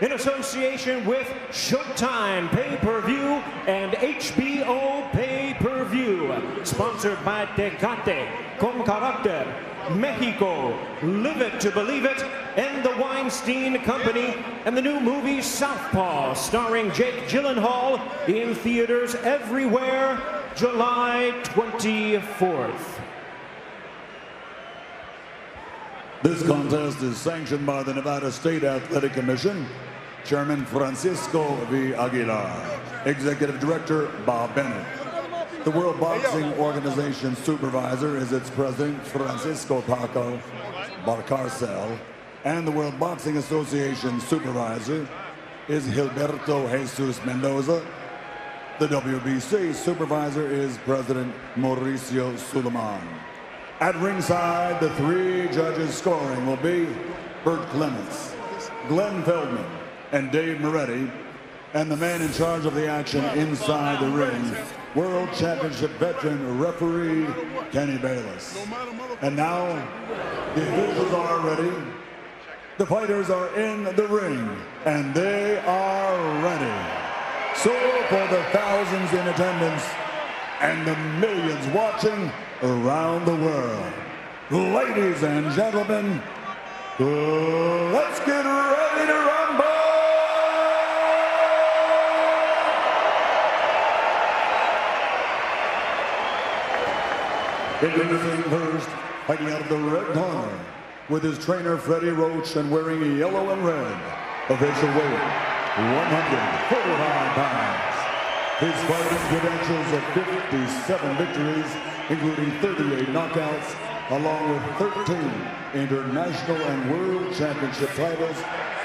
in association with Showtime Pay-Per-View and HBO Pay-Per-View. Sponsored by Tecate, Con Carácter, Mexico, Live It to Believe It, and the Weinstein Company, and the new movie Southpaw, starring Jake Gyllenhaal, in theaters everywhere, July 24th. This contest is sanctioned by the Nevada State Athletic Commission, Chairman Francisco V. Aguilar, Executive Director Bob Bennett. The World Boxing Organization Supervisor is its President, Francisco Paco Barcarcel, and the World Boxing Association Supervisor is Gilberto Jesus Mendoza. The WBC Supervisor is President Mauricio Suleiman. At ringside, the three judges scoring will be Bert Clements, Glenn Feldman, and Dave Moretti, and the man in charge of the action inside the ring, World Championship veteran referee Kenny Bayless. And now, the officials are ready. The fighters are in the ring, and they are ready. So for the thousands in attendance and the millions watching around the world, ladies and gentlemen, let's get ready to rumble! Introducing first, fighting out of the red corner, with his trainer Freddie Roach and wearing yellow and red, official weight 145 pounds. His fighting credentials of 57 victories, including 38 knockouts, along with 13 international and world championship titles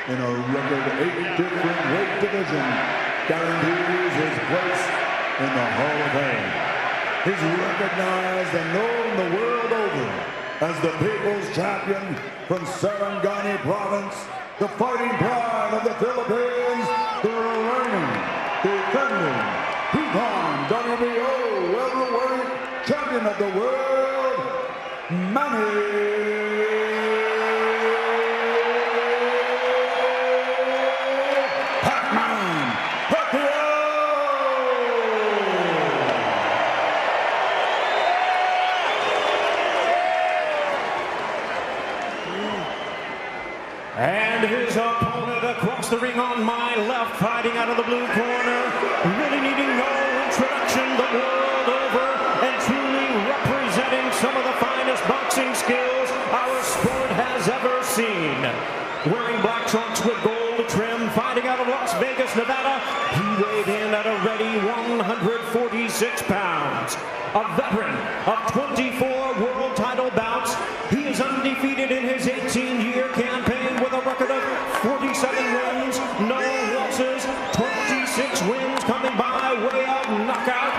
in a record 8 different weight divisions, guarantees his place in the Hall of Fame. He's recognized and known the world over as the people's champion from Sarangani province, the fighting pride of the Philippines, the reigning, defending, two-time WBO welterweight champion of the world, Manny. And his opponent across the ring on my left, fighting out of the blue corner, really needing no introduction the world over, and truly representing some of the finest boxing skills our sport has ever seen. Wearing black trunks with gold trim, fighting out of Las Vegas, Nevada, he weighed in at a ready 146 pounds. A veteran of 24 world title bouts, he is undefeated in his 18-year campaign with a record of 47 wins, no losses, 26 wins coming by way of knockout.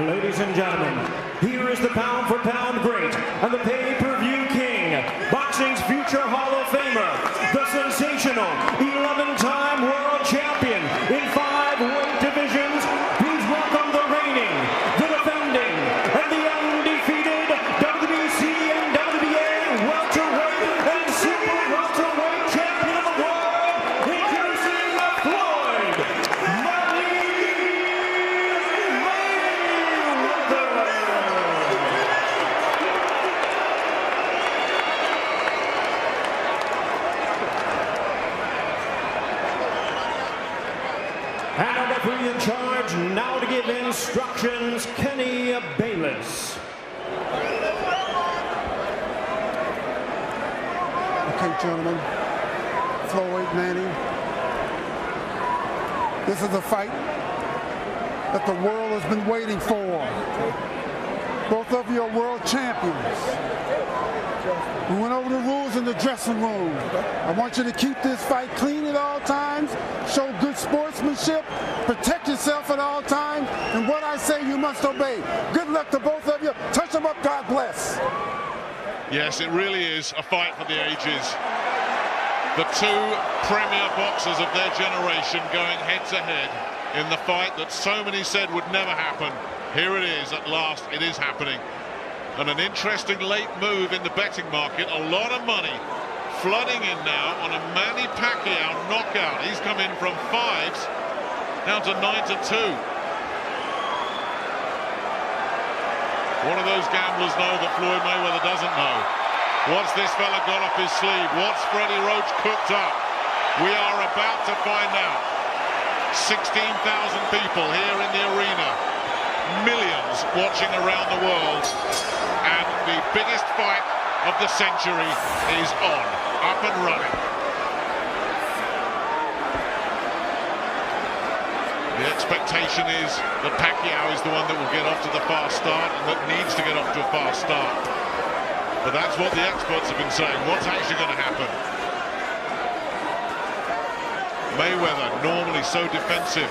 Ladies and gentlemen, here is the pound-for-pound great and the pay-per-view king, boxing's future Hall of Famer, the sensational 11-time world champion in 5 weight divisions. Please welcome the reigning, the defending, and the undefeated WBC and WBA welterweight and super welterweight champion of the world, introducing Floyd, Manny Mayweather. And our referee in charge now to give instructions, Kenny Bayless. Okay, gentlemen, Floyd, Manny, this is a fight that the world has been waiting for. Both of you are world champions. We went over the rules in the dressing room. I want you to keep this fight clean at all times, show good sportsmanship, protect yourself at all times, and what I say you must obey. Good luck to both of you. Touch them up, God bless. Yes, it really is a fight for the ages. The two premier boxers of their generation going head-to-head in the fight that so many said would never happen. Here it is, at last, it is happening. And an interesting late move in the betting market, a lot of money flooding in now on a Manny Pacquiao knockout. He's come in from 5s down to 9-2. One of those gamblers know that Floyd Mayweather doesn't know. What's this fella got up his sleeve? What's Freddie Roach cooked up? We are about to find out. 16,000 people here in the arena. Millions watching around the world. And the biggest fight of the century is on, up and running. The expectation is that Pacquiao is the one that will get off to the fast start and that needs to get off to a fast start. But that's what the experts have been saying. What's actually going to happen? Mayweather, normally so defensive,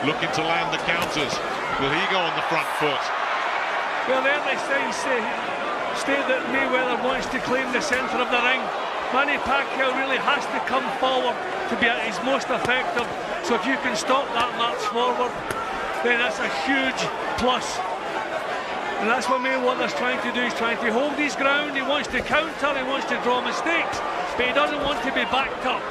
looking to land the counters. Will he go on the front foot? Well, the early signs state that Mayweather wants to claim the centre of the ring. Manny Pacquiao really has to come forward to be at his most effective. So if you can stop that march forward, then that's a huge plus. And that's what Mayweather's trying to do. He's trying to hold his ground. He wants to counter. He wants to draw mistakes, but he doesn't want to be backed up.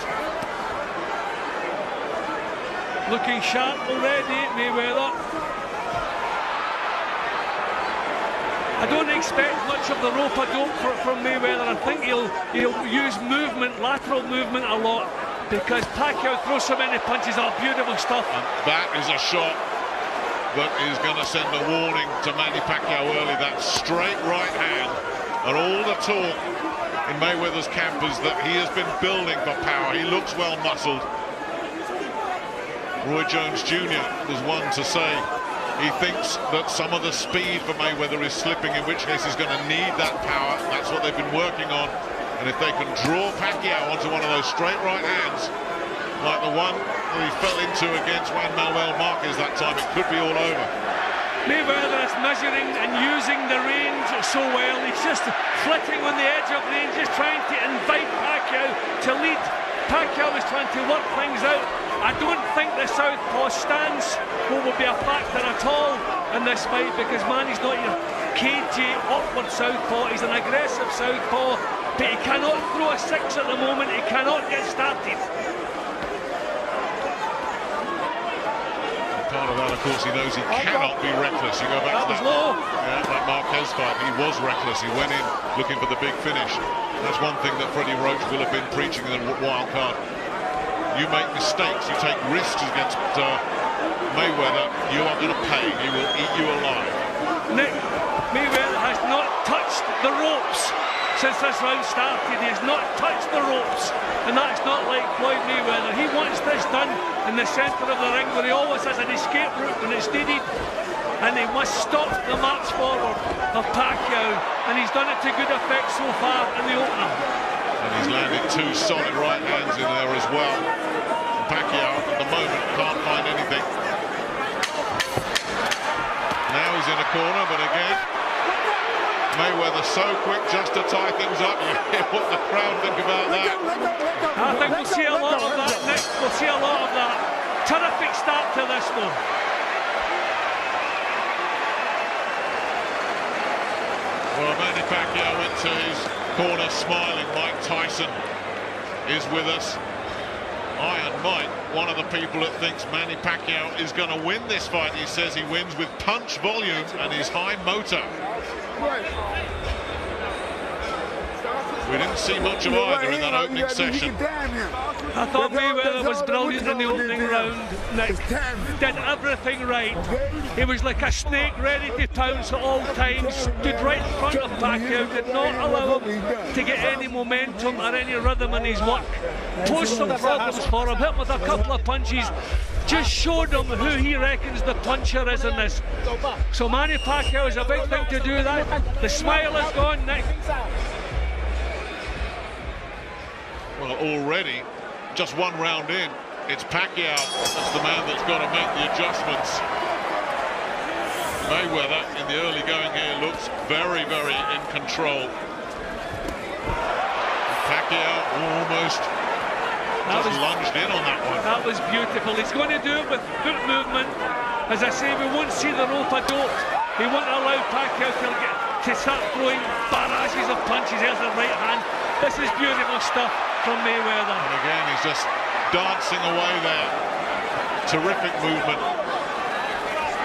Looking sharp already, Mayweather. I don't expect much of the rope-a-dope from Mayweather. I think he'll use movement, lateral movement a lot, because Pacquiao throws so many punches. Oh, beautiful stuff. And that is a shot that is going to send a warning to Manny Pacquiao early. That straight right hand, and all the talk in Mayweather's camp is that he has been building for power. He looks well muscled. Roy Jones Jr. was one to say he thinks that some of the speed for Mayweather is slipping, in which case he's going to need that power. That's what they've been working on. And if they can draw Pacquiao onto one of those straight right hands, like the one that he fell into against Juan Manuel Marquez that time, it could be all over. Mayweather is measuring and using the range so well. He's just flitting on the edge of range, just trying to invite Pacquiao to lead. Pacquiao is trying to work things out. I don't think the southpaw stance will be a factor at all in this fight, because Manny's not your cagey upward southpaw. He's an aggressive southpaw, but he cannot throw a 6 at the moment. He cannot get started. Part of that, of course, he knows he cannot be reckless. You go back to that Marquez fight. He was reckless. He went in looking for the big finish. That's one thing that Freddie Roach will have been preaching in the wild card. You make mistakes, you take risks against Mayweather, you are going to pay. He will eat you alive. Nick, Mayweather has not touched the ropes since this round started. He has not touched the ropes, and that's not like Floyd Mayweather. He wants this done in the centre of the ring, where he always has an escape route when it's needed, and he must stop the march forward of Pacquiao, and he's done it to good effect so far in the opener. And he's landed 2 solid right hands in there as well. Pacquiao at the moment can't find anything. Now he's in a corner, but again, Mayweather so quick just to tie things up. You hear what the crowd think about that. I think we'll see a lot of that, Nick. We'll see a lot of that. Terrific start to this one. Well, Manny Pacquiao went to his corner smiling. Mike Tyson is with us. Iron Mike, one of the people that thinks Manny Pacquiao is going to win this fight. He says he wins with punch volume and his high motor. We didn't see much of either in that opening session. I thought Mayweather was brilliant in the opening round. Nick did everything right. He was like a snake ready to pounce at all times. Stood right in front of Pacquiao, did not allow him to get any momentum or any rhythm in his work. Posed some problems for him, hit him with a couple of punches. Just showed him who he reckons the puncher is in this. So Manny Pacquiao is a big thing to do that. The smile is gone, Nick. Well, already, just 1 round in, it's Pacquiao that's the man that's got to make the adjustments. Mayweather, in the early going here, looks very, very in control. Pacquiao almost just lunged in on that one. That was beautiful. He's going to do it with foot movement. As I say, we won't see the rope-a-dope. He won't allow Pacquiao to start throwing barrages of punches. There's the right hand. This is beautiful stuff from Mayweather. And again, he's just dancing away there. Terrific movement.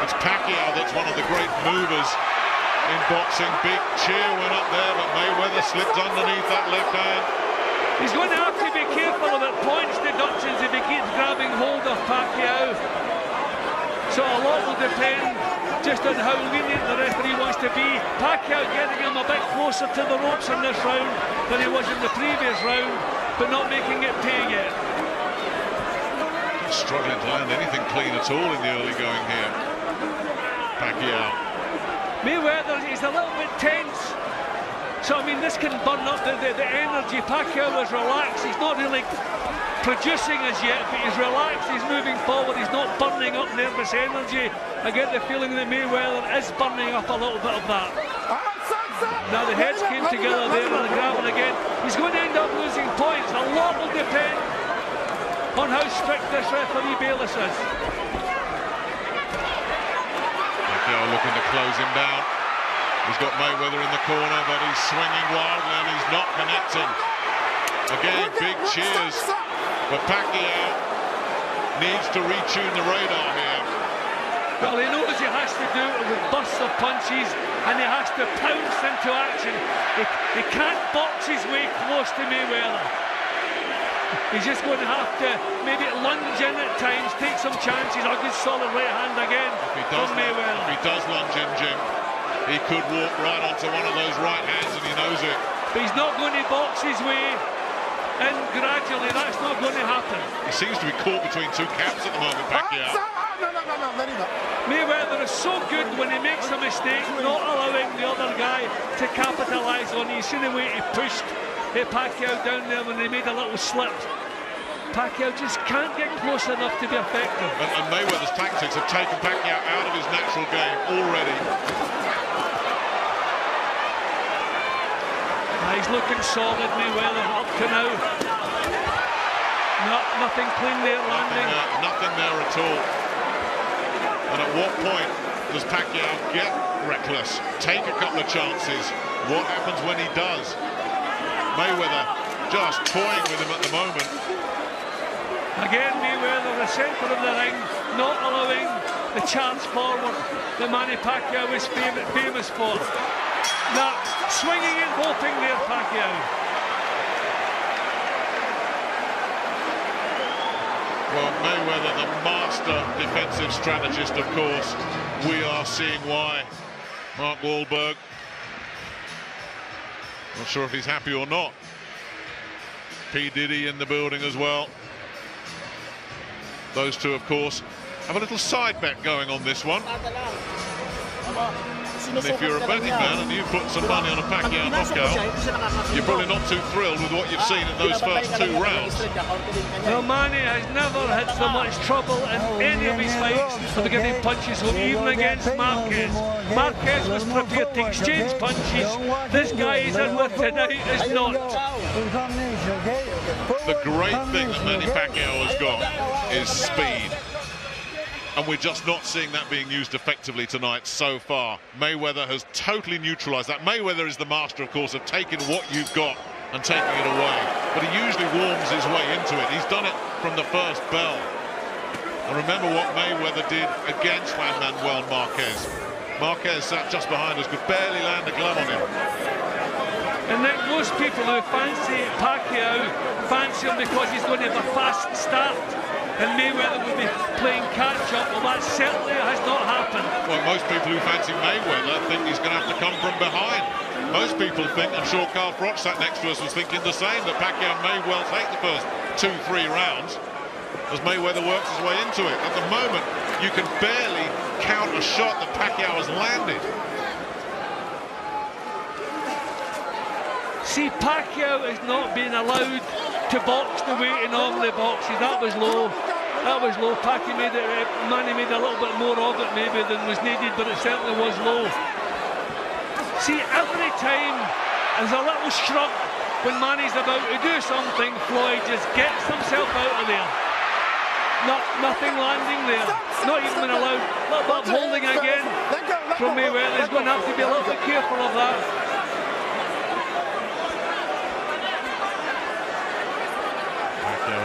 It's Pacquiao that's one of the great movers in boxing. Big cheer went up there, but Mayweather slipped underneath that left hand. He's going to have to be careful about points deductions if he keeps grabbing hold of Pacquiao. So a lot will depend just on how lenient the referee wants to be. Pacquiao getting him a bit closer to the ropes in this round than he was in the previous round, but not making it pay yet. He's struggling to land anything clean at all in the early going here. Pacquiao. Mayweather is a little bit tense. So, I mean, this can burn up the energy. Pacquiao is relaxed. He's not really producing as yet, but he's relaxed. He's moving forward. He's not burning up nervous energy. I get the feeling that Mayweather is burning up a little bit of that. Now the heads came together there on the gravel again. He's going to end up losing points. A lot will depend on how strict this referee Bayless is. Pacquiao looking to close him down. He's got Mayweather in the corner, but he's swinging wildly and he's not connecting. Again, big cheers, but Pacquiao needs to retune the radar here. Well, he knows he has to do it with bursts of punches, and he has to pounce into action. He can't box his way close to Mayweather. He's just going to have to maybe lunge in at times, take some chances. A good solid right hand again from Mayweather. If he does lunge in, Jim, he could walk right onto one of those right hands, and he knows it. But he's not going to box his way in gradually. That's not going to happen. He seems to be caught between two camps at the moment, Pacquiao. Mayweather is so good when he makes a mistake, not allowing the other guy to capitalise on it. You see the way he pushed Pacquiao down there when he made a little slip. Pacquiao just can't get close enough to be effective. And Mayweather's tactics have taken Pacquiao out of his natural game already. He's looking solid, Mayweather, up to now. Nothing clean there landing. Nothing there at all. And at what point does Pacquiao get reckless, take a couple of chances? What happens when he does? Mayweather just toying with him at the moment. Again, Mayweather, the centre of the ring, not allowing the chance forward that Manny Pacquiao is famous for. Now, swinging and hoping there, Pacquiao. Well, Mayweather, the master defensive strategist, of course. We are seeing why. Mark Wahlberg. Not sure if he's happy or not. P. Diddy in the building as well. Those two, of course, have a little side bet going on this one. And if you're a betting man and you put some money on a Pacquiao knockout, you're probably not too thrilled with what you've seen in those first two rounds. Well, Manny has never had so much trouble in any of his fights for getting punches home, even against Marquez. Marquez was prepared to exchange punches. This guy he's in with tonight is not. The great thing that Manny Pacquiao has got is speed. And we're just not seeing that being used effectively tonight so far. Mayweather has totally neutralised that. Mayweather is the master, of course, of taking what you've got and taking it away. But he usually warms his way into it. He's done it from the first bell. And remember what Mayweather did against Juan Manuel Marquez. Marquez sat just behind us, could barely land a glove on him. And then most people who fancy Pacquiao fancy him because he's going to have a fast start. And Mayweather will be playing catch-up. Well, that certainly has not happened. Well, most people who fancy Mayweather think he's going to have to come from behind. Most people think, I'm sure Carl Froch sat next to us was thinking the same, that Pacquiao may well take the first 2-3 rounds as Mayweather works his way into it. At the moment, you can barely count a shot that Pacquiao has landed. See, Pacquiao is not being allowed to box the way he normally boxes. That was low. That was low. Manny made a little bit more of it maybe than was needed, but it certainly was low. See, every time there's a little shrug when Manny's about to do something, Floyd just gets himself out of there. Nothing landing there. Not even been allowed. A little bit of holding again from Mayweather. He's going to have to be a little bit careful of that.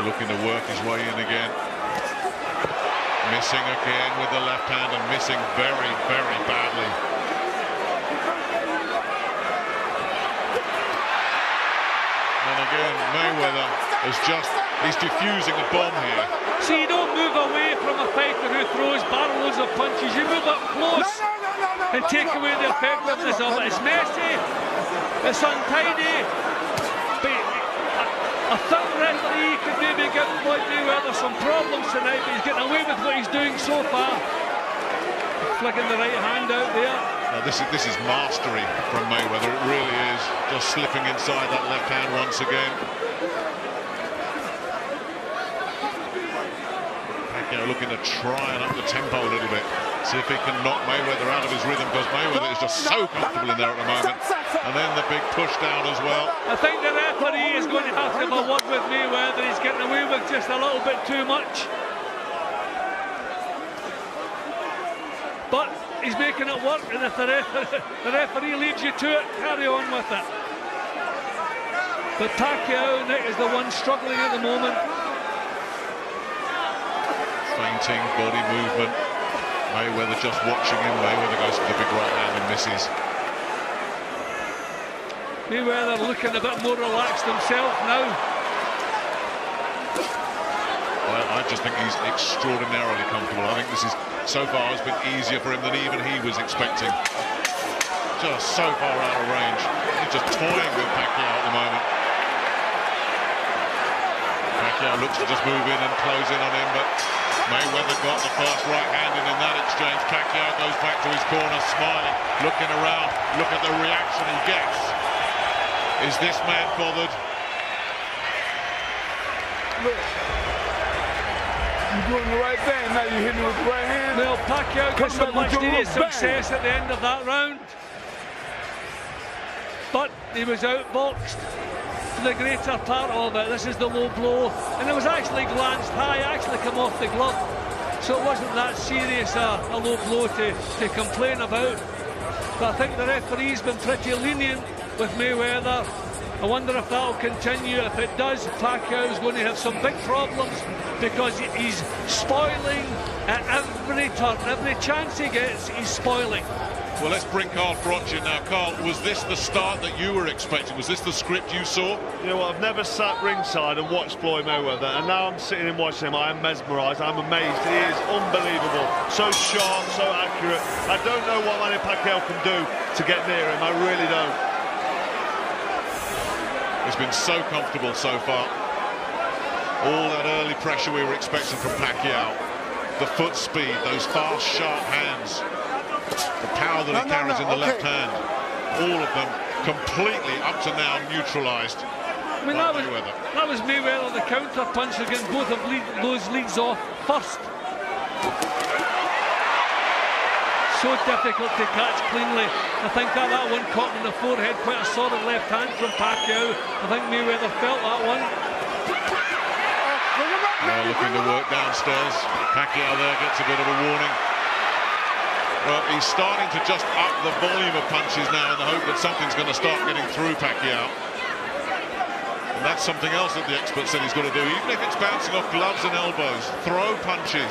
looking to work his way in again. Missing again with the left hand, and missing very, very badly. And again, Mayweather is he's diffusing a bomb here. See, you don't move away from a fighter who throws barrels of punches. You move up close and take away the effectiveness of it. It's messy, it's untidy, but a third referee could maybe give Floyd Mayweather some problems tonight, but he's getting away with what he's doing so far. Flicking the right hand out there. Now this is mastery from Mayweather, it really is. Just slipping inside that left hand once again. Pacquiao looking to try and up the tempo a little bit. See if he can knock Mayweather out of his rhythm, because Mayweather is just so comfortable in there at the moment. And then the big push down as well. I think the referee is going to have to have a word with Mayweather. He's getting away with just a little bit too much. But he's making it work, and if the referee leaves you to it, carry on with it. But Pacquiao, Nick, is the one struggling at the moment. Fainting, body movement. Mayweather just watching him. Mayweather goes for the big right hand and misses. Mayweather looking a bit more relaxed himself now. I just think he's extraordinarily comfortable. I think this is, so far, has been easier for him than even he was expecting. Just so far out of range. He's just toying with Pacquiao at the moment. Pacquiao looks to just move in and close in on him, but Mayweather got the first right hand in that exchange. Pacquiao goes back to his corner, smiling, looking around. Look at the reaction he gets. Is this man bothered? Look. You're doing the right thing. Now you're hitting with the right hand. Well, Pacquiao got some much needed success at the end of that round. But he was outboxed for the greater part of it. This is the low blow. And it was actually glanced high, actually come off the glove. So it wasn't that serious a low blow to complain about. But I think the referee's been pretty lenient with Mayweather. I wonder if that'll continue. If it does, Pacquiao's going to have some big problems, because he's spoiling at every turn. Every chance he gets, he's spoiling. Well, let's bring Carl Froch in now. Carl, was this the start that you were expecting? Was this the script you saw? You know what, I've never sat ringside and watched Floyd Mayweather, and now I'm sitting and watching him. I am mesmerised, I'm amazed. He is unbelievable. So sharp, so accurate. I don't know what Manny Pacquiao can do to get near him. I really don't. He's been so comfortable so far. All that early pressure we were expecting from Pacquiao. The foot speed, those fast, sharp hands. The power that he carries in the left hand. All of them completely, up to now, neutralised. I mean, that was Mayweather, the counter punch against both of those leads off first. So difficult to catch cleanly. I think that one caught him in the forehead, quite a solid left hand from Pacquiao. I think Mayweather felt that one. Looking to work downstairs. Pacquiao there gets a bit of a warning. Well, he's starting to just up the volume of punches now in the hope that something's going to start getting through Pacquiao. And that's something else that the expert said he's got to do, even if it's bouncing off gloves and elbows. Throw punches.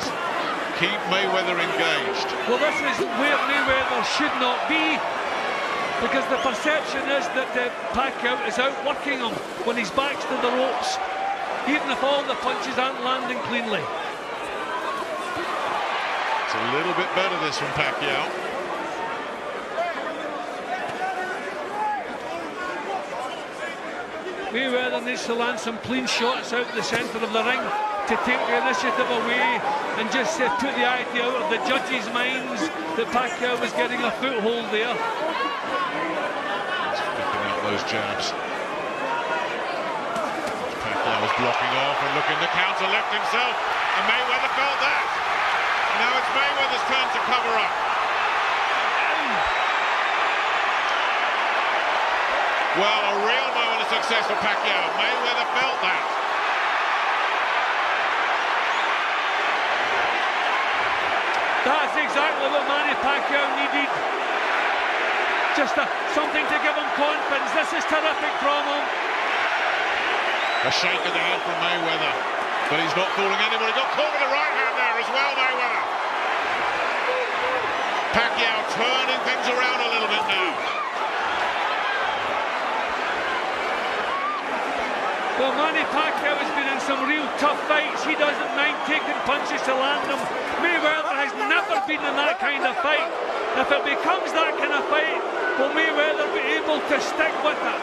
Keep Mayweather engaged. Well, this is where Mayweather should not be, because the perception is that Pacquiao is outworking him when he's back to the ropes, even if all the punches aren't landing cleanly. It's a little bit better, this, from Pacquiao. Mayweather needs to land some clean shots out the centre of the ring to take the initiative away and just put the idea out of the judges' minds that Pacquiao was getting a foothold there. Flipping out those jabs. Pacquiao was blocking off and looking to counter left himself, and Mayweather felt that. Now it's Mayweather's turn to cover up. Well, a real moment of success for Pacquiao. Mayweather felt that. That's exactly what Manny Pacquiao needed. Just something to give him confidence. This is terrific from him. A shake of the hand from Mayweather. but he's not fooling anybody. Got caught with a right hand there as well, Mayweather. Pacquiao turning things around a little bit now. Well, Manny Pacquiao has been in some real tough fights. He doesn't mind taking punches to land them. Mayweather has never been in that kind of fight. If it becomes that kind of fight, will Mayweather be able to stick with it?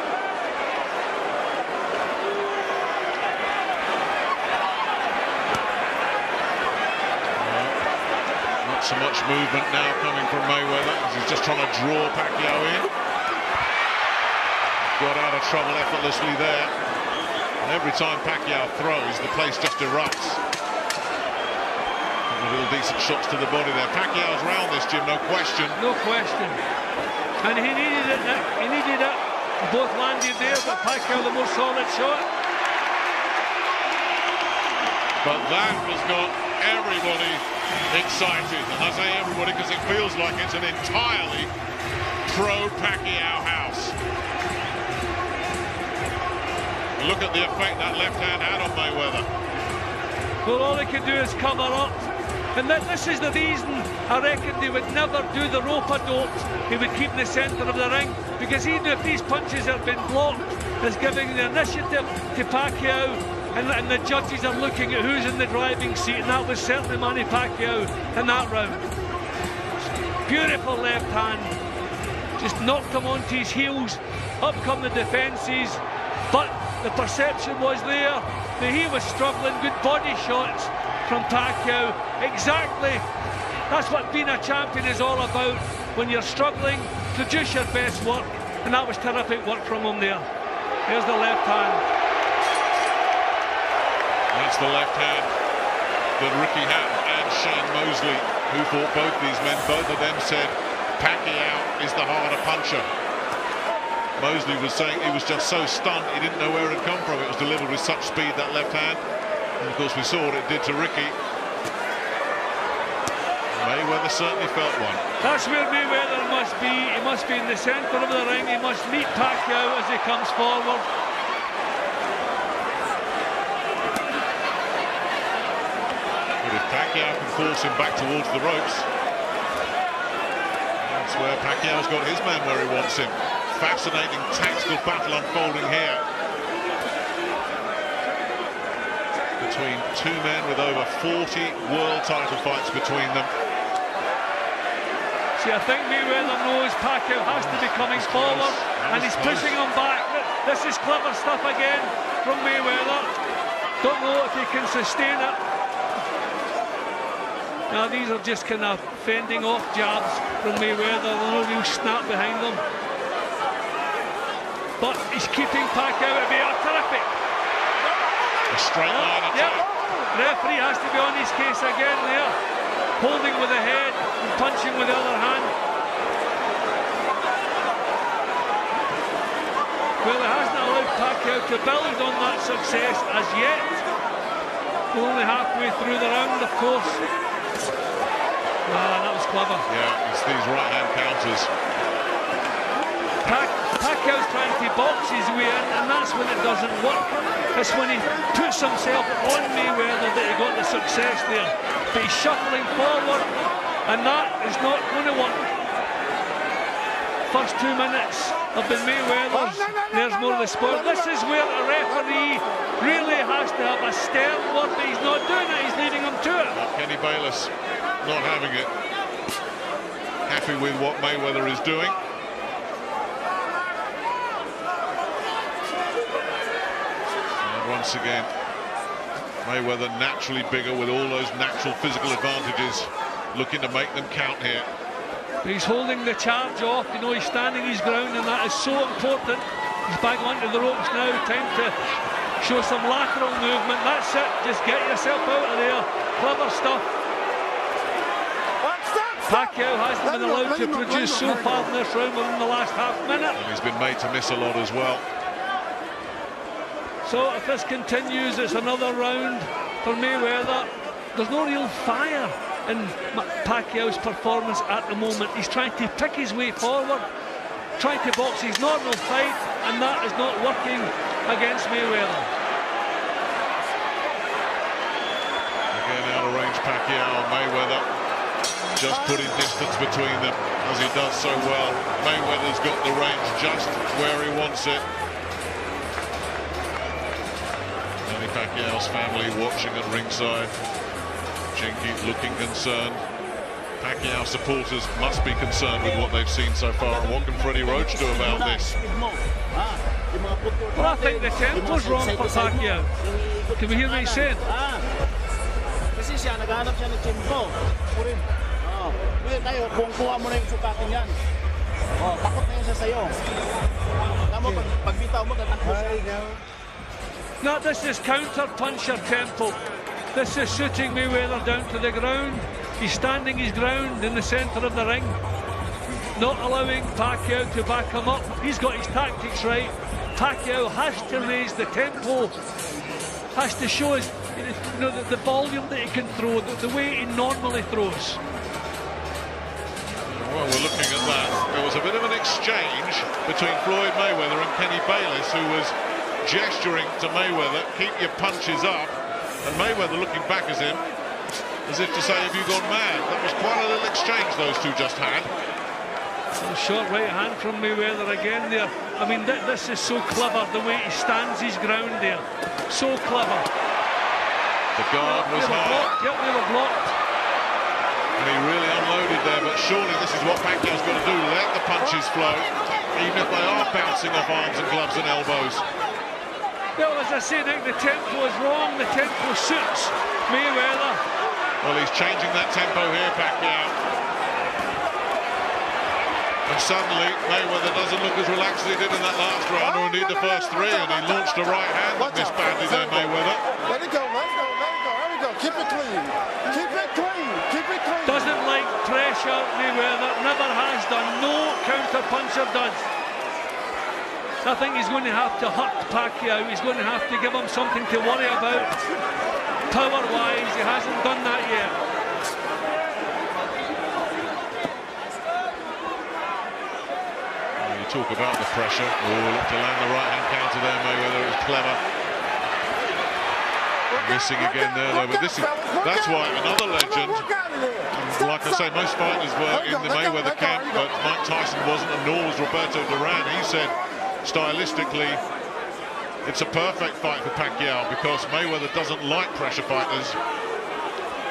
Not so much movement now coming from Mayweather. He's just trying to draw Pacquiao in. Got out of trouble effortlessly there. And every time Pacquiao throws, the place just erupts. Little decent shots to the body there. Pacquiao's round this, Jim, no question. No question. And he needed it. He needed it. Both landed there, but Pacquiao the more solid shot. But that has got everybody excited. And I say everybody because it feels like it's an entirely pro-Pacquiao house. Look at the effect that left hand had on Mayweather. Well, all he can do is cover up. And this is the reason I reckon they would never do the rope-a-dope. He would keep in the centre of the ring, because even if these punches have been blocked, is giving the initiative to Pacquiao, and the judges are looking at who's in the driving seat, and that was certainly Manny Pacquiao in that round. Beautiful left hand, just knocked him onto his heels. Up come the defences, but the perception was there that he was struggling. Good body shots from Pacquiao. Exactly. That's what being a champion is all about. When you're struggling, produce your best work. And that was terrific work from him there. Here's the left hand. That's the left hand that Ricky Hatton and Shane Mosley, who fought both these men, both of them said Pacquiao is the harder puncher. Mosley was saying he was just so stunned he didn't know where it had come from. It was delivered with such speed, that left hand. And of course we saw what it did to Ricky. Mayweather certainly felt one. That's where Mayweather must be. He must be in the centre of the ring. He must meet Pacquiao as he comes forward. But if Pacquiao can force him back towards the ropes, that's where Pacquiao's got his man where he wants him. Fascinating tactical battle unfolding here between two men with over 40 world title fights between them. See, I think Mayweather knows Pacquiao has to be coming forward, and he's pushing him back. This is clever stuff again from Mayweather. Don't know if he can sustain it. Now these are just kind of fending off jabs from Mayweather. There's no real snap behind them. But he's keeping Pacquiao at bay. Terrific. A straight line attack. Yeah. Referee has to be on his case again there. Holding with the head and punching with the other hand. Well, it hasn't allowed Pacquiao to build on that success as yet. We're only halfway through the round, of course. Ah, that was clever. Yeah, it's these right-hand counters. Pacquiao's trying to box his way in, and that's when it doesn't work. It's when he puts himself on Mayweather that he got the success there. But he's shuffling forward, and that is not going to work. First 2 minutes have been Mayweather's. There's more of the spoil. This is where a referee really has to have a stern word, but he's not doing it. He's leading him to it. Kenny Bayless not having it. Happy with what Mayweather is doing. Once again, Mayweather naturally bigger with all those natural physical advantages, looking to make them count here. He's holding the charge off, you know, he's standing his ground, and that is so important. He's back onto the ropes now, time to show some lateral movement. That's it, just get yourself out of there. Clever stuff. Pacquiao hasn't been allowed to produce so far in this round within the last half minute. And he's been made to miss a lot as well. So if this continues, it's another round for Mayweather. There's no real fire in Pacquiao's performance at the moment. He's trying to pick his way forward, trying to box his normal fight, and that is not working against Mayweather. Pacquiao and Mayweather just putting distance between them, as he does so well. Mayweather's got the range just where he wants it. Manny Pacquiao's family watching at ringside. Chinky looking concerned. Pacquiao supporters must be concerned with what they've seen so far. And what can Freddie Roach do about this? Well, I think the tempo's wrong for Pacquiao. Can we hear what he's saying? Kasi siya, naghahanap siya ng tempo. Ngayon tayo, kung kuha mo na yung sukatin yan. Takot na yun siya sa'yo. Tama, pagbitaw mo, tatakbo siya. No, this is counter-puncher tempo. This is shooting Mayweather down to the ground. He's standing his ground in the centre of the ring, not allowing Pacquiao to back him up. He's got his tactics right. Pacquiao has to raise the tempo, has to show his, the volume that he can throw, the way he normally throws. Well, we're looking at that. There was a bit of an exchange between Floyd Mayweather and Kenny Bayless, who was gesturing to Mayweather, keep your punches up, and Mayweather looking back at him as if to say, have you gone mad? That was quite a little exchange those two just had. A short right hand from Mayweather again there. I mean, this is so clever, the way he stands his ground there. So clever. The guard was high. Yep, they were blocked. And he really unloaded there, but surely this is what Pacquiao's got to do, let the punches flow, even if they are bouncing off arms and gloves and elbows. Well, as I say, Nick, the tempo is wrong, the tempo suits Mayweather. Well, he's changing that tempo here, Pacquiao. And suddenly, Mayweather doesn't look as relaxed as he did in that last round, or indeed the first three, and he launched a right hand that missed badly there, Mayweather. Let it go, let it go, let it go. There we go. Keep it clean. Keep it clean. Keep it clean. Doesn't like pressure, Mayweather. Never has done. No counter-puncher does. I think he's going to have to hurt Pacquiao. He's going to have to give him something to worry about. Power-wise, he hasn't done that yet. You talk about the pressure. Oh, look to land the right-hand counter there, Mayweather. It was clever. Missing again there, though. But that's why another legend. And like I say, most fighters were in the Mayweather camp, but Mike Tyson wasn't, and nor was Roberto Duran. He said, stylistically, it's a perfect fight for Pacquiao because Mayweather doesn't like pressure fighters.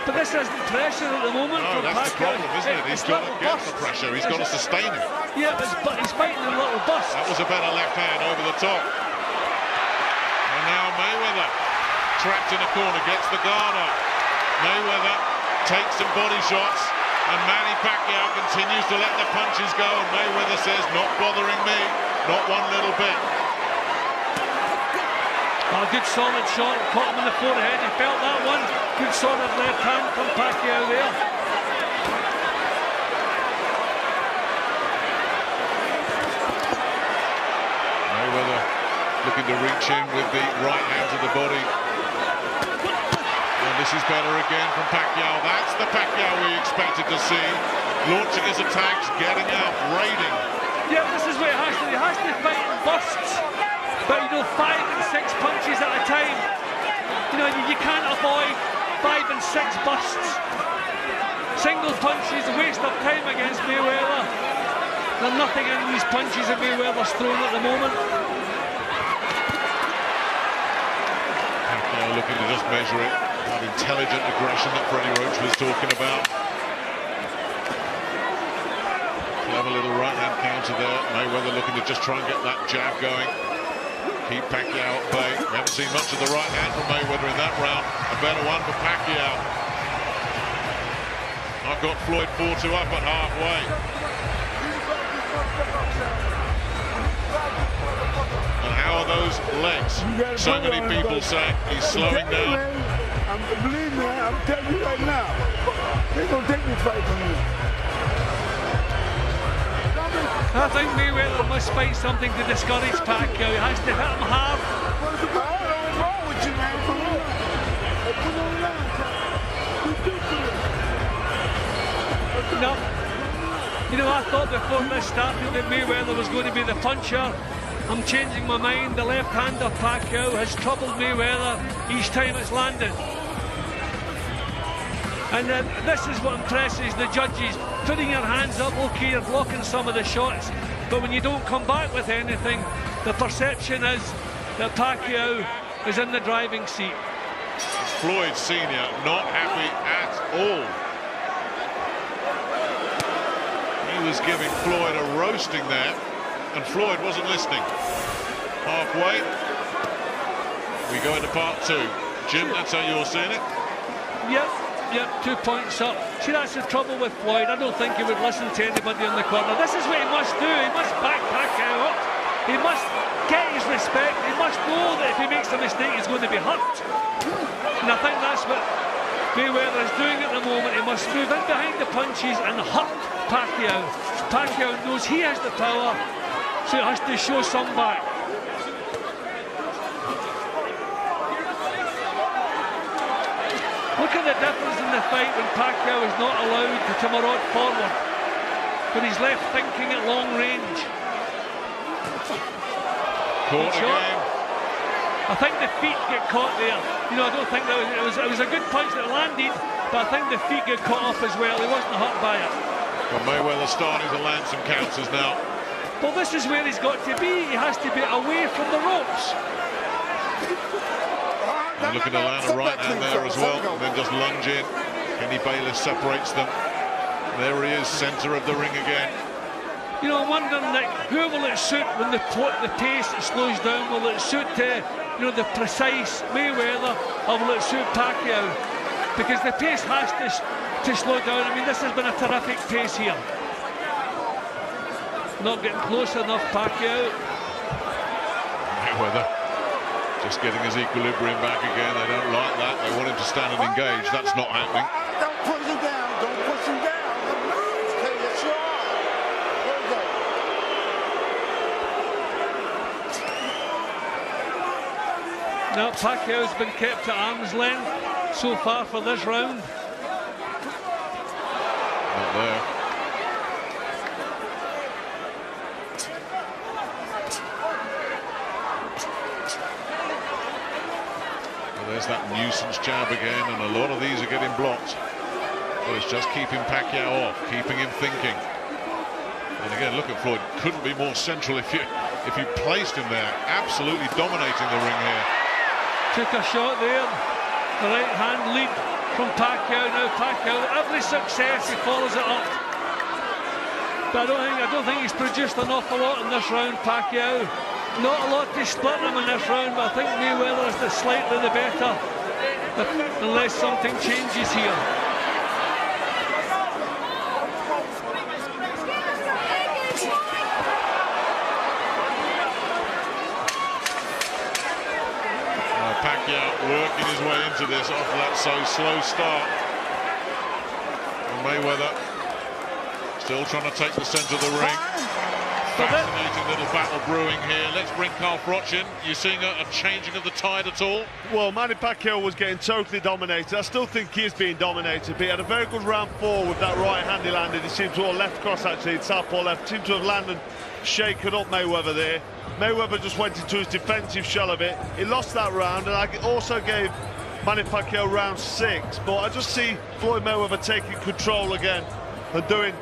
But this isn't pressure at the moment. No, that's Pacquiao. the problem, isn't it? He's got to get the pressure. He's got to sustain it. Yeah, but he's fighting in little busts. That was a better left hand over the top. And now Mayweather, trapped in a corner, gets the guard up. Mayweather takes some body shots, and Manny Pacquiao continues to let the punches go, and Mayweather says, not bothering me, not one little bit. A good solid shot, caught him in the forehead, he felt that one. Good solid left hand from Pacquiao there. Mayweather looking to reach in with the right hand to the body. And this is better again from Pacquiao. That's the Pacquiao we expected to see. Launching his attacks, getting out, raiding. Yeah, this is what he has to do. He has to fight in bursts. But, 5 and 6 punches at a time. You can't avoid 5 and 6 bursts. Single punches, a waste of time against Mayweather. There's nothing in these punches that Mayweather's thrown at the moment. Pacquiao looking to just measure it. That intelligent aggression that Freddie Roach was talking about. Clever little right-hand counter there. Mayweather looking to just try and get that jab going. Keep Pacquiao at bay. We haven't seen much of the right hand from Mayweather in that round. A better one for Pacquiao. I've got Floyd 4-2 up at halfway. And how are those legs? So many people say he's slowing down. Believe me, I'm telling you right now, they're going to take this fight from you. I think Mayweather must find something to discourage Pacquiao. He has to hit him hard. What's wrong with you, man? Come on. Put on line. No. I thought before this started that Mayweather was going to be the puncher. I'm changing my mind. The left hand of Pacquiao has troubled Mayweather each time it's landed. And this is what impresses the judges. Putting your hands up, okay, you're blocking some of the shots, but when you don't come back with anything, the perception is that Pacquiao is in the driving seat. Floyd Sr. not happy at all. He was giving Floyd a roasting there, and Floyd wasn't listening. Halfway, we go into part two. Jim, that's how you're seeing it? Yep, 2 points up. See, that's the trouble with Floyd. I don't think he would listen to anybody in the corner. This is what he must do. He must back Pacquiao up. He must get his respect. He must know that if he makes a mistake, he's going to be hurt. And I think that's what Mayweather is doing at the moment. He must move in behind the punches and hurt Pacquiao. Pacquiao knows he has the power, so he has to show some back. Look at the difference in the fight when Pacquiao is not allowed to come a rod forward, when he's left thinking at long range. Caught again. I think the feet get caught there. You know, I don't think that it was a good punch that landed, but I think the feet get caught up as well. He wasn't hurt by it. Well, Mayweather starting to land some counters now. Well, this is where he's got to be. He has to be away from the ropes. And looking to land a right hand there as well, and then just lunge in. Kenny Bayless separates them. There he is, centre of the ring again. You know, I'm wondering, Nick, who will it suit when the pace slows down? Will it suit, you know, the precise Mayweather, or will it suit Pacquiao? Because the pace has to slow down. I mean, this has been a terrific pace here. Not getting close enough, Pacquiao. Mayweather just getting his equilibrium back again. They don't like that. They want him to stand and engage. That's not happening. Don't push him down. Don't push him down. Okay, it's your arm. There you go. Now, Pacquiao's been kept at arm's length so far for this round. Not there. There's that nuisance jab again, and a lot of these are getting blocked. Well, it's just keeping Pacquiao off, keeping him thinking. And again, look at Floyd. Couldn't be more central if you placed him there. Absolutely dominating the ring here. Took a shot there. The right hand lead from Pacquiao. Now Pacquiao, every success he follows it up. But I don't think he's produced an awful lot in this round, Pacquiao. Not a lot to split him in this round, but I think Mayweather is the slightly the better, unless something changes here. Pacquiao working his way into this off that slow start. And Mayweather still trying to take the centre of the ring. Fascinating little battle brewing here. Let's bring Carl Froch in. You seeing a changing of the tide at all? Well, Manny Pacquiao was getting totally dominated. I still think he is being dominated, but he had a very good round 4 with that right hand he landed. He seemed to have left cross, actually, southpaw left. Seemed to have landed, shaken up Mayweather there. Mayweather just went into his defensive shell a bit. He lost that round, and I also gave Manny Pacquiao round 6, but I just see Floyd Mayweather taking control again and doing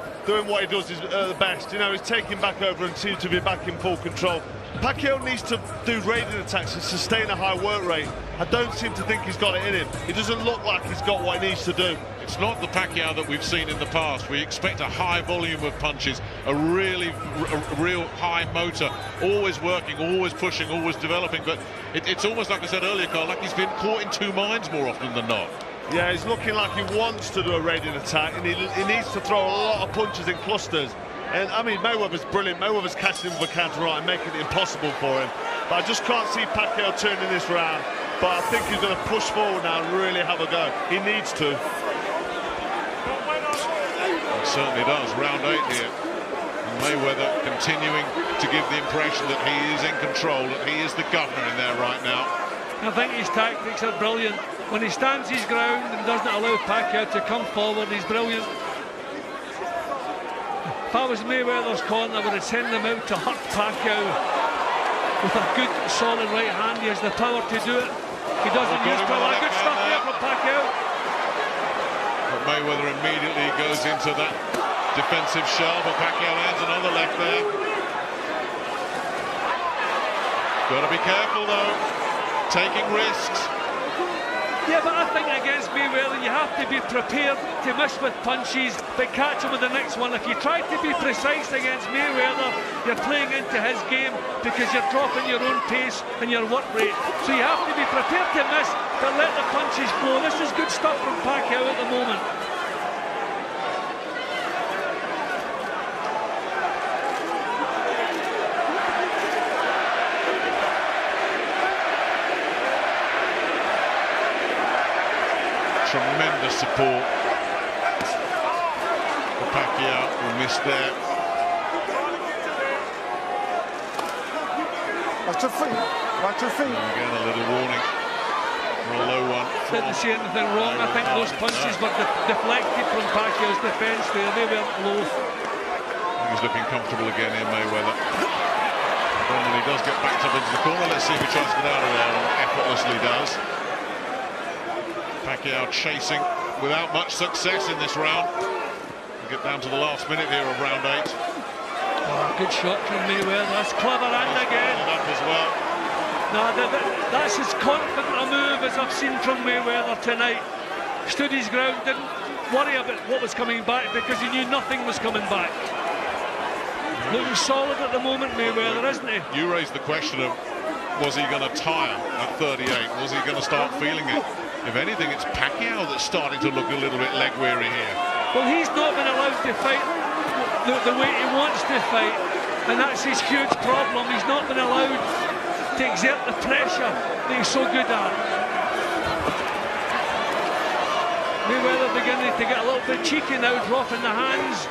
what he does is the best. You know, he's taking back over and seems to be back in full control. Pacquiao needs to do raiding attacks and sustain a high work rate. I don't seem to think he's got it in him. He doesn't look like he's got what he needs to do. It's not the Pacquiao that we've seen in the past. We expect a high volume of punches, a real high motor, always working, always pushing, always developing. But it's almost like I said earlier, Carl, like he's been caught in two minds more often than not. Yeah, he's looking like he wants to do a raiding attack, and he needs to throw a lot of punches in clusters. And I mean, Mayweather's brilliant. Mayweather's catching him with a counter right and making it impossible for him. But I just can't see Pacquiao turning this round. But I think he's going to push forward now and really have a go. He needs to. It certainly does. Round 8 here. And Mayweather continuing to give the impression that he is in control, that he is the governor in there right now. I think his tactics are brilliant. When he stands his ground and doesn't allow Pacquiao to come forward, he's brilliant. If I was Mayweather's corner, I would have sent him out to hurt Pacquiao with a good, solid right hand. He has the power to do it. He doesn't use power. Good stuff there from Pacquiao. But But Mayweather immediately goes into that defensive shell, but Pacquiao lands another left there. Got to be careful though, taking risks. Yeah, but I think against Mayweather you have to be prepared to miss with punches but catch him with the next one. If you try to be precise against Mayweather, you're playing into his game because you're dropping your own pace and your work rate. So you have to be prepared to miss but let the punches flow. This is good stuff from Pacquiao at the moment. Tremendous support for Pacquiao, who missed there. Watch your feet. Watch your feet. And again, a little warning for a low one. Didn't see anything wrong. I think those punches were deflected from Pacquiao's defence there. They weren't low. He's looking comfortable again here, Mayweather. And when he does get backed up into the corner, let's see if he tries to get out of there, and effortlessly does. Pacquiao chasing without much success in this round. We'll get down to the last minute here of round 8. Oh, good shot from Mayweather. That's clever and again. Up as well. No, that's as confident a move as I've seen from Mayweather tonight. Stood his ground, didn't worry about what was coming back because he knew nothing was coming back. Looking solid at the moment, Mayweather, isn't he? You raised the question of, was he going to tire at 38? Was he going to start feeling it? If anything, it's Pacquiao that's starting to look a little bit leg-weary here. Well, he's not been allowed to fight the way he wants to fight, and that's his huge problem. He's not been allowed to exert the pressure that he's so good at. Mayweather beginning to get a little bit cheeky now, dropping the hands,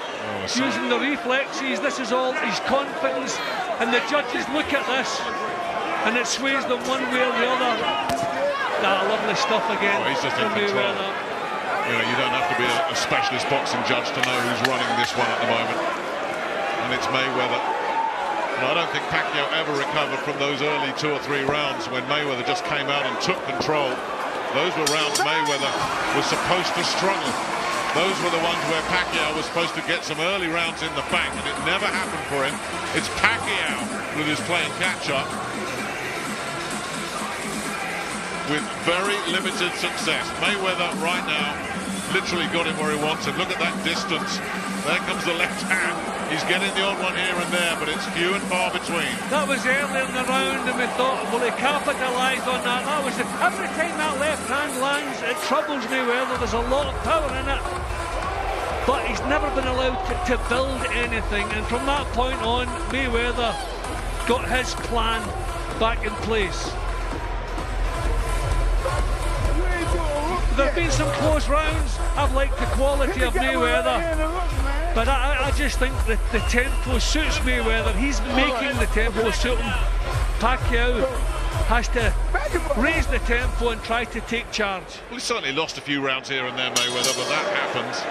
using the reflexes. This is all his confidence, and the judges look at this, and it sways them one way or the other. Lovely stuff again. He's just in control. You know, you don't have to be a specialist boxing judge to know who's running this one at the moment. And it's Mayweather. And I don't think Pacquiao ever recovered from those early 2 or 3 rounds when Mayweather just came out and took control. Those were rounds Mayweather was supposed to struggle. Those were the ones where Pacquiao was supposed to get some early rounds in the bank, and it never happened for him. It's Pacquiao that is playing catch-up with very limited success. Mayweather right now literally got him where he wants him. Look at that distance. There comes the left hand. He's getting the odd one here and there, but it's few and far between. That was early in the round, and we thought, well, he capitalised on that. That was it. Every time that left hand lands, it troubles Mayweather. There's a lot of power in it, but he's never been allowed to build anything. And from that point on, Mayweather got his plan back in place. There have been some close rounds. I've liked the quality of Mayweather, but I just think that the tempo suits Mayweather. He's making the tempo suit him. Pacquiao has to raise the tempo and try to take charge. Well, he certainly lost a few rounds here and there, Mayweather, but that happens.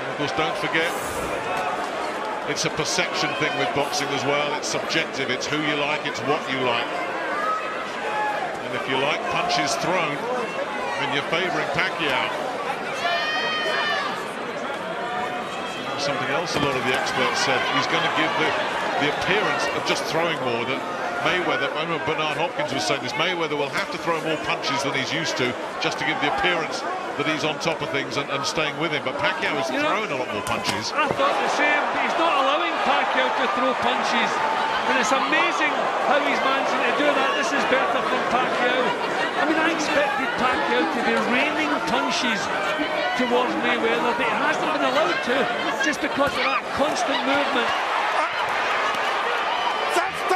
And of course, don't forget, it's a perception thing with boxing as well. It's subjective. It's who you like, it's what you like. If you like punches thrown, then you're favouring Pacquiao. Something else a lot of the experts said, he's going to give the appearance of just throwing more. That Mayweather, I remember Bernard Hopkins was saying this, Mayweather will have to throw more punches than he's used to just to give the appearance that he's on top of things and staying with him. But Pacquiao is throwing a lot more punches. I thought the same, but he's not allowing Pacquiao to throw punches. And it's amazing how he's managing to do that. This is better from Pacquiao. I mean, I expected Pacquiao to be raining punches towards Mayweather, but he hasn't been allowed to, just because of that constant movement.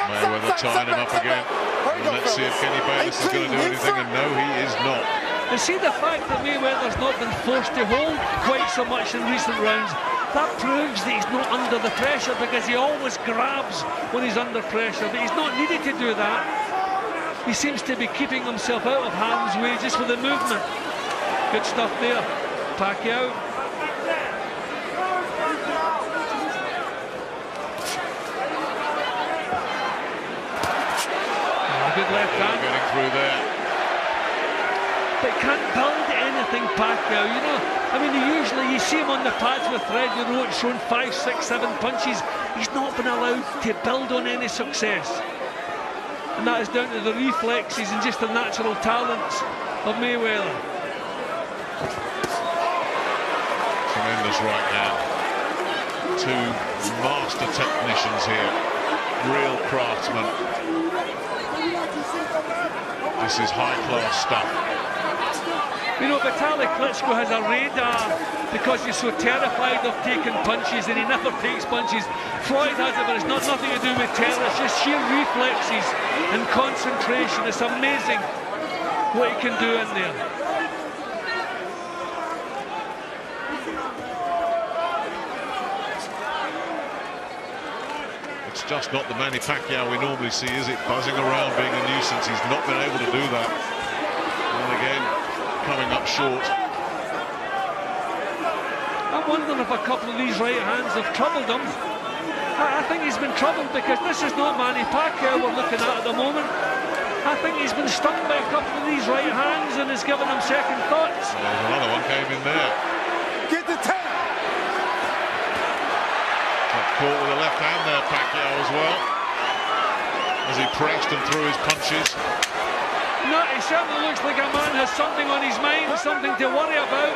Mayweather tying him up again. And let's see if Kenny Bayless is going to do anything, and no, he is not. And see the fact that Mayweather's not been forced to hold quite so much in recent rounds. That proves that he's not under the pressure, because he always grabs when he's under pressure, but he's not needed to do that. He seems to be keeping himself out of harm's way just with the movement. Good stuff there, Pacquiao. Good left hand. Getting through there. But can't build anything, Pacquiao, you know. I mean, usually you see him on the pads with Freddie Roach showing 5, 6, 7 punches. He's not been allowed to build on any success. And that is down to the reflexes and just the natural talents of Mayweather. Tremendous right hand. Two master technicians here. Real craftsmen. This is high-class stuff. You know, Vitaly Klitschko has a radar because he's so terrified of taking punches and he never takes punches. Floyd has it, but it's not nothing to do with terror. It's just sheer reflexes and concentration. It's amazing what he can do in there. It's just not the Manny Pacquiao we normally see, is it? Buzzing around, being a nuisance. He's not been able to do that. And again, coming up short. I'm wondering if a couple of these right hands have troubled him. I think he's been troubled because this is not Manny Pacquiao we're looking at the moment. I think he's been stung by a couple of these right hands and has given him second thoughts. There's another one came in there. Get the tape! Caught with the left hand there, Pacquiao, as well, as he pressed and threw his punches. No, he certainly looks like a man has something on his mind, something to worry about.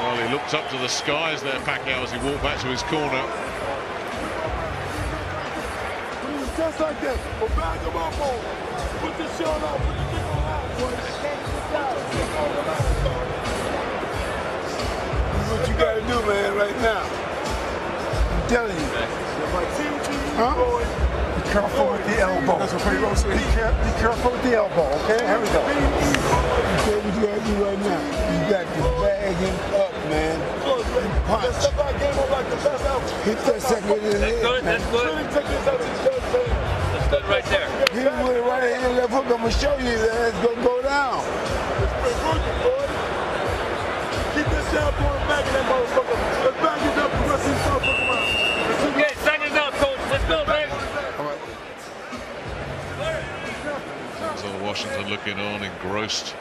Well, he looked up to the skies there, Pacquiao, as he walked back to his corner. Just like this. Well, back him up, boy. Put the shot up. Put the thing on out, boy. This is what you gotta do, man, right now. I'm telling you. Huh? Be careful with the elbow. That's what Pacquiao said. Be careful with the elbow, okay? Here we go. Okay, what you gotta do right now? You got to bag him up, man. Punch. Hit that second in the head. That's good. That's good right there. Hit him with a right hand and left hook. I'm gonna show you that it's gonna go down. Keep this down, going back in that motherfucker. Let's back it up the rest of this motherfucker out. Okay, second up, coach. Let's go, man. So Washington looking on, engrossed,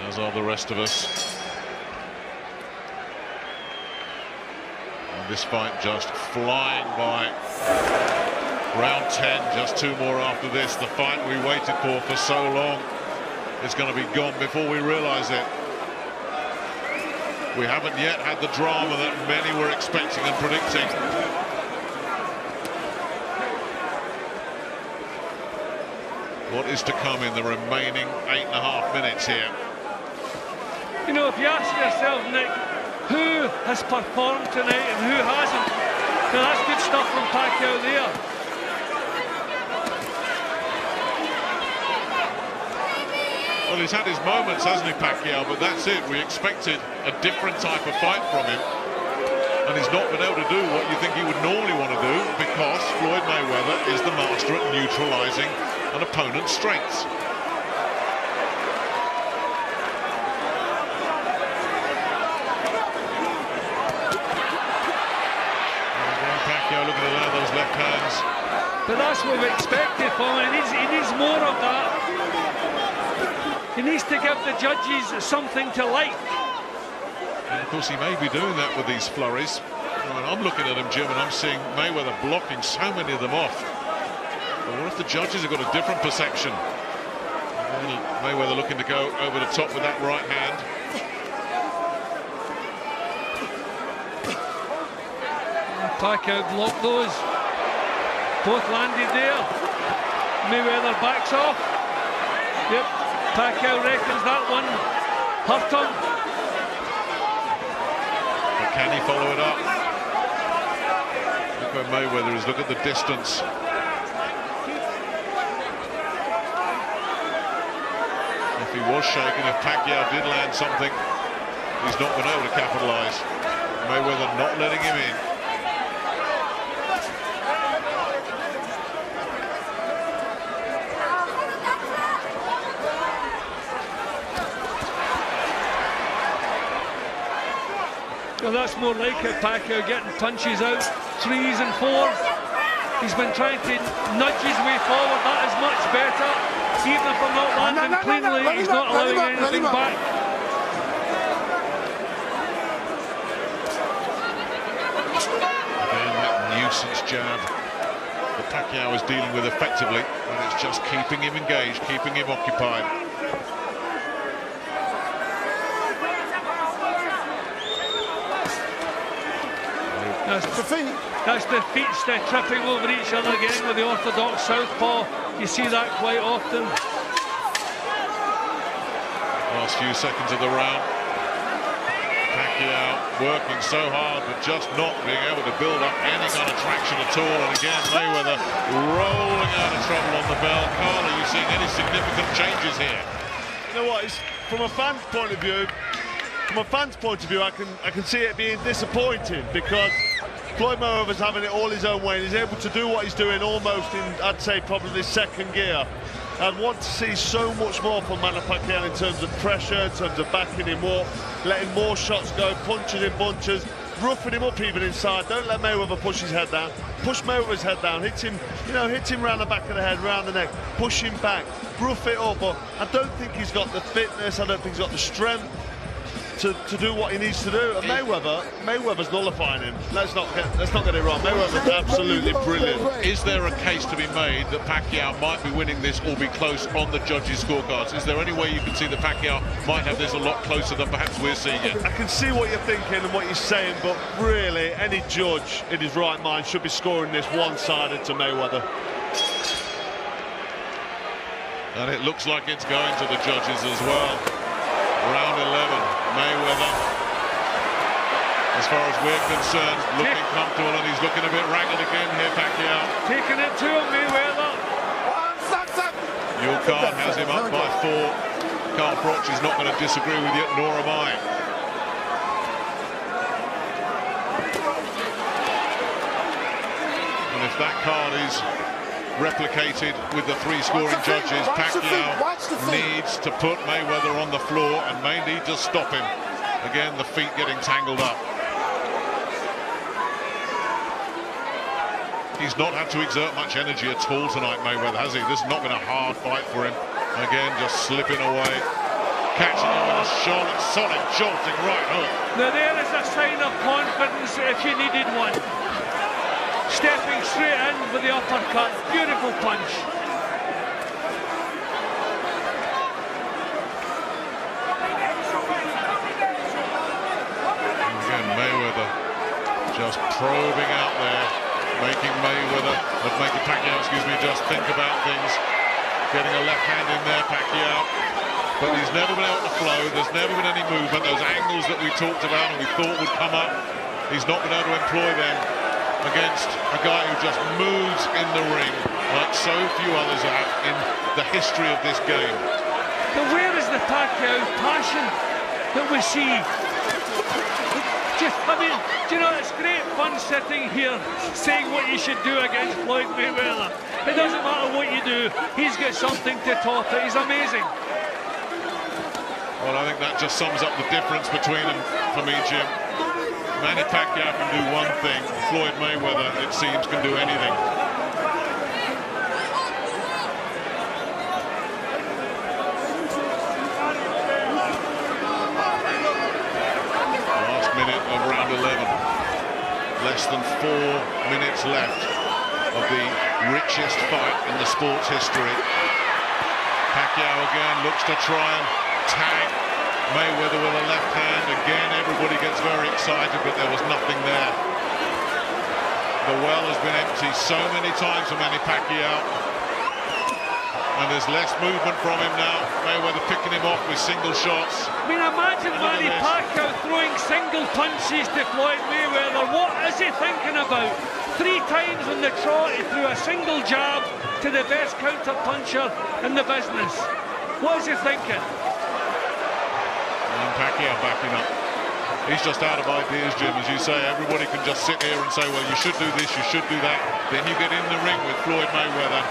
as are the rest of us. And this fight just flying by. Round 10, just 2 more after this. The fight we waited for so long is going to be gone before we realize it. We haven't yet had the drama that many were expecting and predicting. What is to come in the remaining 8.5 minutes here? You know, if you ask yourself, Nick, who has performed tonight and who hasn't, now that's good stuff from Pacquiao there. Well, he's had his moments, hasn't he, Pacquiao? But that's it. We expected a different type of fight from him. And he's not been able to do what you think he would normally want to do because Floyd Mayweather is the master at neutralizing an opponent's strengths. Pacquiao looking to land those left hands. But that's what we expected from him. He needs more of that. He needs to give the judges something to like. And of course, he may be doing that with these flurries. When I'm looking at him, Jim, and I'm seeing Mayweather blocking so many of them off. But what if the judges have got a different perception? And Mayweather looking to go over the top with that right hand. Pacquiao blocked those. Both landed there. Mayweather backs off. Yep. Pacquiao reckons that one hurt him. But can he follow it up? Look where Mayweather is. Look at the distance. If he was shaken, if Pacquiao did land something, he's not been able to capitalize. Mayweather not letting him in. Well, that's more like it, Pacquiao getting punches out, 3s and 4s. He's been trying to nudge his way forward. That is much better. Even if I'm not landing cleanly, he's not allowing anything back. Again, that nuisance jab that Pacquiao is dealing with effectively, and it's just keeping him engaged, keeping him occupied. That's the feet tripping over each other again with the orthodox southpaw. You see that quite often. Last few seconds of the round. Pacquiao working so hard, but just not being able to build up any kind of traction at all. And again, Mayweather rolling out of trouble on the bell. Carl, are you seeing any significant changes here? You know what? From a fan's point of view, I can see it being disappointing because Floyd Mayweather's having it all his own way. He's able to do what he's doing almost in, I'd say, probably second gear. I'd want to see so much more from Manny Pacquiao in terms of pressure, in terms of backing him up, letting more shots go, punches in bunches, roughing him up even inside. Don't let Mayweather push his head down. Push Mayweather's head down, hit him round the back of the head, round the neck, push him back, rough it up. But I don't think he's got the fitness, I don't think he's got the strength to do what he needs to do. And Mayweather's nullifying him. Let's not get it wrong. Mayweather's absolutely brilliant. Is there a case to be made that Pacquiao might be winning this or be close on the judges' scorecards? Is there any way you can see that Pacquiao might have this a lot closer than perhaps we're seeing it? I can see what you're thinking and what you're saying, but really, any judge in his right mind should be scoring this one-sided to Mayweather. And it looks like it's going to the judges as well. Round 11, Mayweather, as far as we're concerned, looking comfortable, and he's looking a bit ragged again here, Pacquiao. Taking it to him, Mayweather. Your card has him up by 4. Carl Froch is not going to disagree with you, nor am I. And if that card is replicated with the 3 scoring judges, Pacquiao needs to put Mayweather on the floor and may need to stop him. Again, the feet getting tangled up. He's not had to exert much energy at all tonight, Mayweather, has he? This has not been a hard fight for him. Again, just slipping away. Catching him with a solid jolting right hook. Now there is a sign of confidence if you needed one. Stepping straight in with the uppercut. Beautiful punch. Again, Mayweather just probing out there, making Pacquiao, just think about things. Getting a left hand in there, Pacquiao. But he's never been able to flow. There's never been any movement. Those angles that we talked about and we thought would come up, he's not been able to employ them against a guy who just moves in the ring like so few others have in the history of this game. But where is the Pacquiao passion that we see? Do you know, it's great fun sitting here saying what you should do against Floyd Mayweather. It doesn't matter what you do, he's got something to top it. He's amazing. Well, I think that just sums up the difference between them for me, Jim. Manny Pacquiao can do one thing, Floyd Mayweather, it seems, can do anything. Last minute of round 11. Less than 4 minutes left of the richest fight in the sport's history. Pacquiao again looks to try and tag Mayweather with a left hand. Again, everybody gets very excited, but there was nothing there. The well has been empty so many times for Manny Pacquiao, and there's less movement from him now. Mayweather picking him off with single shots. I mean, imagine Manny Pacquiao throwing single punches to Floyd Mayweather. What is he thinking about? 3 times on the trot, he threw a single jab to the best counter-puncher in the business. What is he thinking? And Pacquiao backing up. He's just out of ideas, Jim, as you say. Everybody can just sit here and say, well, you should do this, you should do that. Then you get in the ring with Floyd Mayweather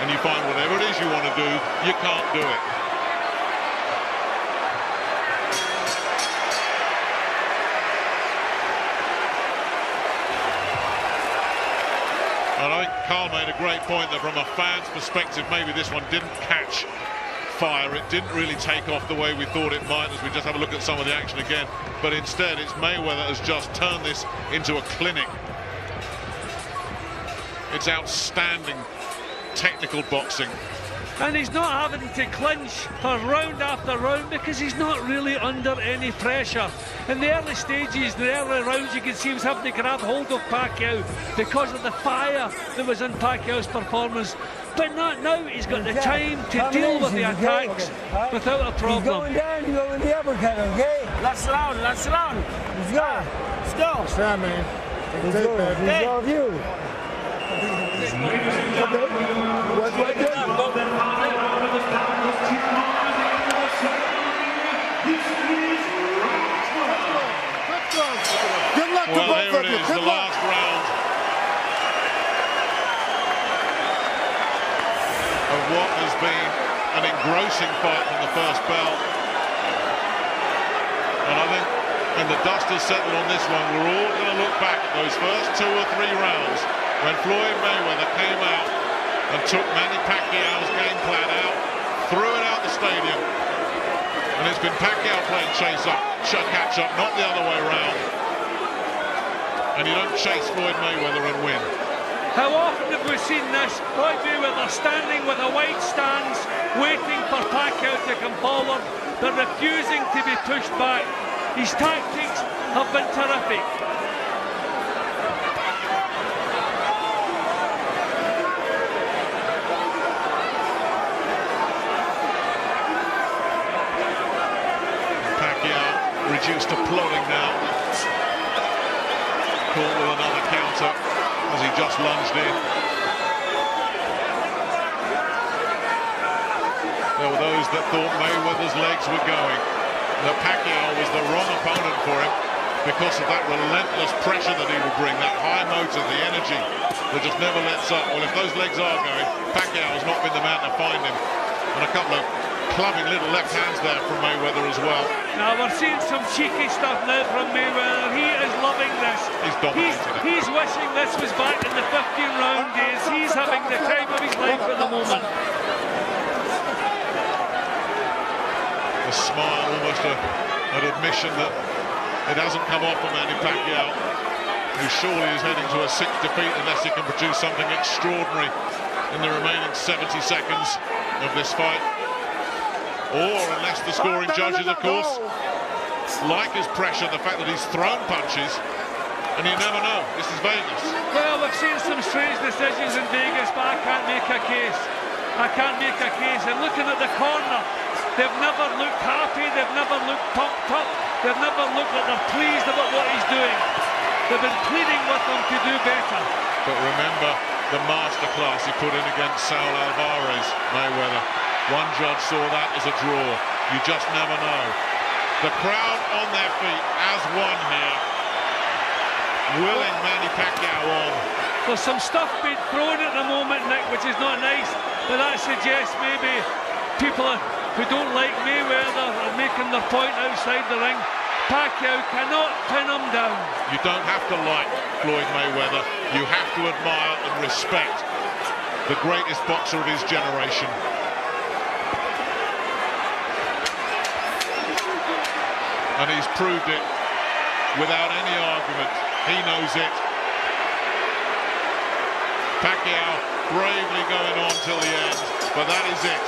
and you find whatever it is you want to do, you can't do it. And I think Carl made a great point that from a fan's perspective, maybe this one didn't catch fire. It didn't really take off the way we thought it might, as we just have a look at some of the action again. But instead, it's Mayweather has just turned this into a clinic. It's outstanding technical boxing. And he's not having to clinch for round after round because he's not really under any pressure. In the early stages, the early rounds, you can see he was having to grab hold of Pacquiao because of the fire that was in Pacquiao's performance. But not now. He's got the time to deal with the attacks without a problem. He's going down, you go with the uppercut, okay? Last round, last round. Let's go. Let's go. It's fair, man. Let's go. It's all of you. What's right there? Good luck to Well, both here of it you. is, Good the luck. last round of what has been an engrossing fight from the first bell. And I think when the dust has settled on this one, we're all going to look back at those first 2 or 3 rounds when Floyd Mayweather came out and took Manny Pacquiao's game plan out, threw it out the stadium. And it's been Pacquiao playing catch up, not the other way around. And you don't chase Floyd Mayweather and win. How often have we seen this? Floyd Mayweather standing with a wide stance, waiting for Pacquiao to come forward, but refusing to be pushed back. His tactics have been terrific. Reduced to plodding now. Caught with another counter as he just lunged in. There were those that thought Mayweather's legs were going, that Pacquiao was the wrong opponent for him because of that relentless pressure that he would bring, that high motor, the energy that just never lets up. Well, if those legs are going, Pacquiao has not been the man to find him. And a couple of clubbing little left hands there from Mayweather as well. Now we're seeing some cheeky stuff now from Mayweather. He is loving this. He's dominating it. He's wishing this was back in the 15-round days. He's having the time of his life at the moment. A smile, almost an admission that it hasn't come off from Manny Pacquiao, who surely is heading to a 6th defeat unless he can produce something extraordinary in the remaining 70 seconds of this fight. Or unless the scoring judges, of course, like his pressure, the fact that he's thrown punches, and you never know. This is Vegas. Well, we've seen some strange decisions in Vegas, but I can't make a case. I can't make a case. And looking at the corner, they've never looked happy, they've never looked pumped up, they've never looked like they're pleased about what he's doing. They've been pleading with him to do better. But remember the masterclass he put in against Saul Alvarez, Mayweather. One judge saw that as a draw. You just never know. The crowd on their feet as one here, willing Manny Pacquiao on. There's some stuff being thrown at the moment, Nick, which is not nice, but that suggests maybe people who don't like Mayweather are making their point outside the ring. Pacquiao cannot pin him down. You don't have to like Floyd Mayweather. You have to admire and respect the greatest boxer of his generation. And he's proved it without any argument. He knows it. Pacquiao bravely going on till the end, but that is it.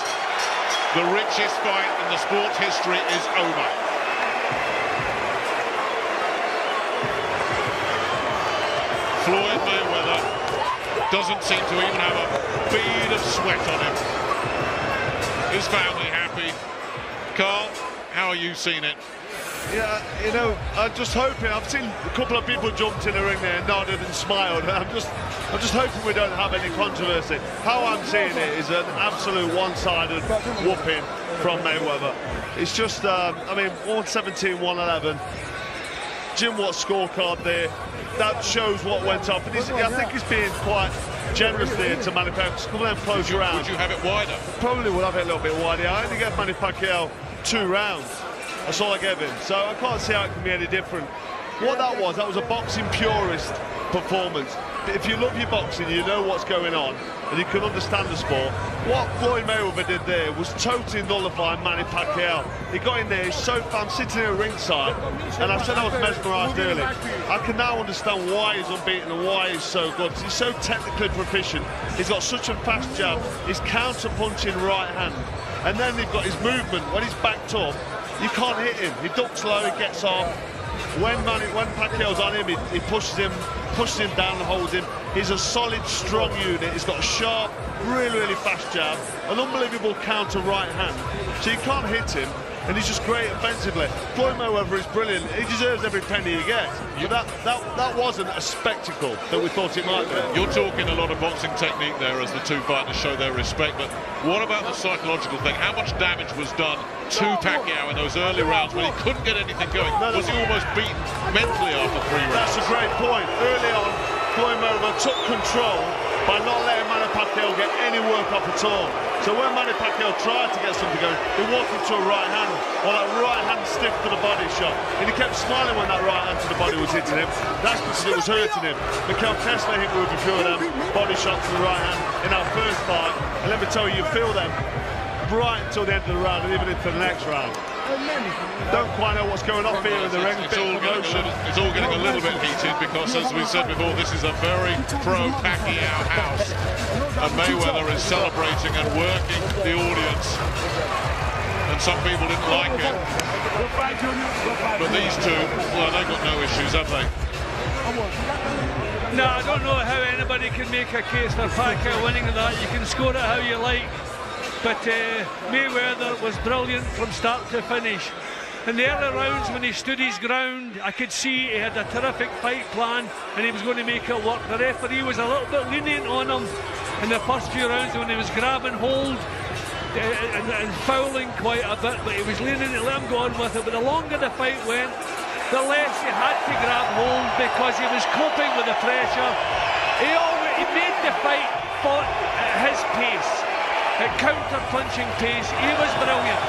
The richest fight in the sport's history is over. Floyd Mayweather doesn't seem to even have a bead of sweat on him. His family happy. Carl, how are you seeing it? Yeah, you know, I'm just hoping. I've seen a couple of people jumped in the ring there, nodded and smiled. I'm just hoping we don't have any controversy. How I'm seeing it is an absolute one-sided whooping from Mayweather. It's just, I mean, 117, 111. Jim Watt's scorecard there. That shows what went up. And I think he's being quite generous there to Manny Pacquiao. Just come and close around. Would you have it wider? Probably would have it a little bit wider. I only gave Manny Pacquiao 2 rounds. That's all I gave him. So I can't see how it can be any different. What that was a boxing purist performance. if you love your boxing, you know what's going on, and you can understand the sport. What Floyd Mayweather did there was totally nullifying Manny Pacquiao. He got in there, he's so fun, sitting here ringside, and I said I was mesmerised earlier. I can now understand why he's unbeaten and why he's so good. He's so technically proficient. He's got such a fast jab. He's counter-punching right hand, and then they've got his movement. When he's backed up, you can't hit him. He ducks low, he gets off. When Pacquiao's on him, he pushes him down and holds him. He's a solid, strong unit. He's got a sharp, really fast jab, an unbelievable counter right hand. So you can't hit him, and he's just great offensively. Floyd Mayweather is brilliant. He deserves every penny he gets. But that wasn't a spectacle that we thought it might be. You're talking a lot of boxing technique there as the two fighters show their respect, but what about the psychological thing? How much damage was done to Pacquiao in those early rounds when he couldn't get anything going? Was he almost beaten mentally after 3 rounds? That's a great point. Early on, Floyd Mayweather took control by not letting Manny Pacquiao get any work up at all. So when Manny Pacquiao tried to get something going, he walked into a right hand, or that right hand stiff to the body shot. And he kept smiling when that right hand to the body was hitting him. That's because it was hurting him. Mikhail Kessler hit with a few of them body shots to the right hand in our first fight. And let me tell you, you feel them right until the end of the round and even into the next round. Don't quite know what's going on here in the ring. It's all getting a little bit heated because, as we said before, this is a very pro-Pacquiao house. And Mayweather is celebrating and working the audience. And some people didn't like it. But these two, well, they've got no issues, have they? No, I don't know how anybody can make a case for Pacquiao winning that. You can score it how you like. But Mayweather was brilliant from start to finish. In the early rounds, when he stood his ground, I could see he had a terrific fight plan and he was going to make it work. The referee was a little bit lenient on him in the first few rounds when he was grabbing hold and fouling quite a bit, but he was lenient to let him go on with it. But the longer the fight went, the less he had to grab hold because he was coping with the pressure. He made the fight fought at his pace. At counter-punching pace, he was brilliant.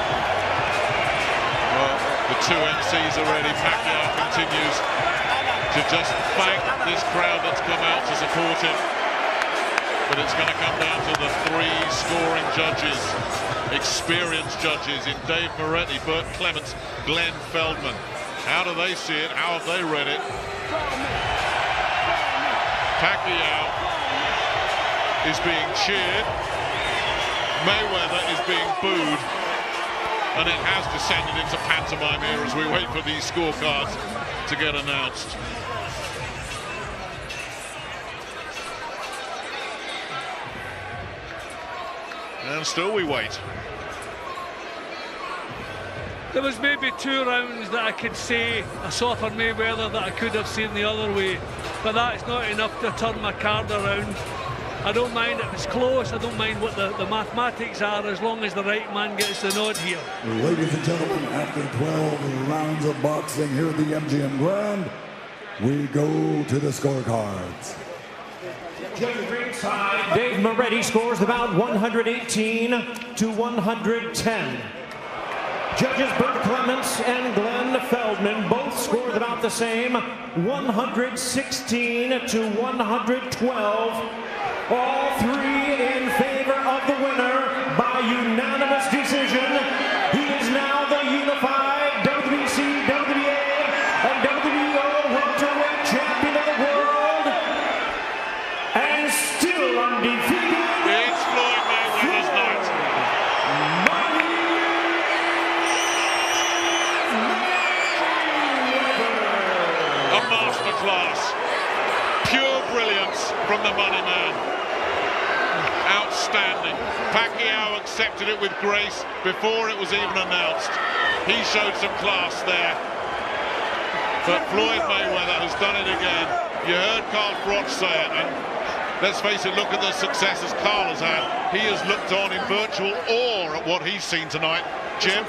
Well, the two MCs are ready. Pacquiao continues to just thank this crowd that's come out to support him. But it's going to come down to the 3 scoring judges, experienced judges in Dave Moretti, Burt Clements, Glenn Feldman. How do they see it? How have they read it? Pacquiao is being cheered. Mayweather is being booed, and it has descended into pantomime here as we wait for these scorecards to get announced. And still we wait. There was maybe 2 rounds that I could say I saw for Mayweather that I could have seen the other way, but that's not enough to turn my card around. I don't mind if it's close, I don't mind what the mathematics are, as long as the right man gets the nod here. Ladies and gentlemen, after 12 rounds of boxing here at the MGM Grand, we go to the scorecards. Judge ringside, Dave Moretti scores about 118 to 110. Judges Burt Clements and Glenn Feldman both scored about the same, 116 to 112. All 3 in favor of the winner by unanimous decision. He is now the unified WBC, WBA, and WBO welterweight champion of the world, and still undefeated. It's Floyd Mayweather's night. A masterclass. Pure brilliance from the money man. Outstanding. Pacquiao accepted it with grace before it was even announced. He showed some class there. But Floyd Mayweather has done it again. You heard Carl Froch say it, and let's face it, look at the successes Carl has had. He has looked on in virtual awe at what he's seen tonight. Jim?